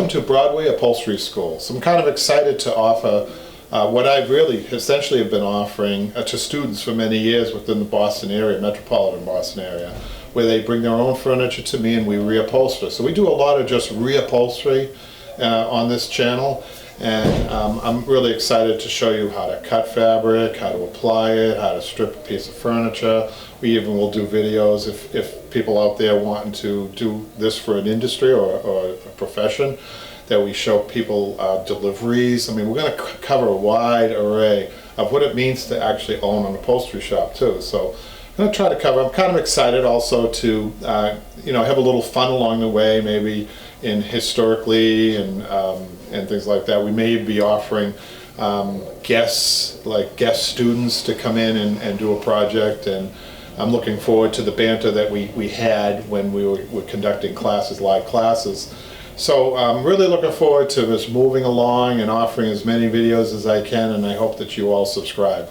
Welcome to Broadway Upholstery School. So I'm kind of excited to offer what I've really essentially have been offering to students for many years within the Boston area, metropolitan Boston area, where they bring their own furniture to me and we reupholster. So we do a lot of just reupholstery on this channel, and I'm really excited to show you how to cut fabric, how to apply it, how to strip a piece of furniture. We even will do videos if people out there wanting to do this for an industry or a profession, that we show people deliveries. I mean, we're going to cover a wide array of what it means to actually own an upholstery shop too. So I'm going to try to cover. I'm kind of excited also to have a little fun along the way, maybe in historically and things like that. We may be offering guest students to come in and do a project, and I'm looking forward to the banter that we had when we were conducting classes, live classes. So I'm really looking forward to just moving along and offering as many videos as I can, and I hope that you all subscribe.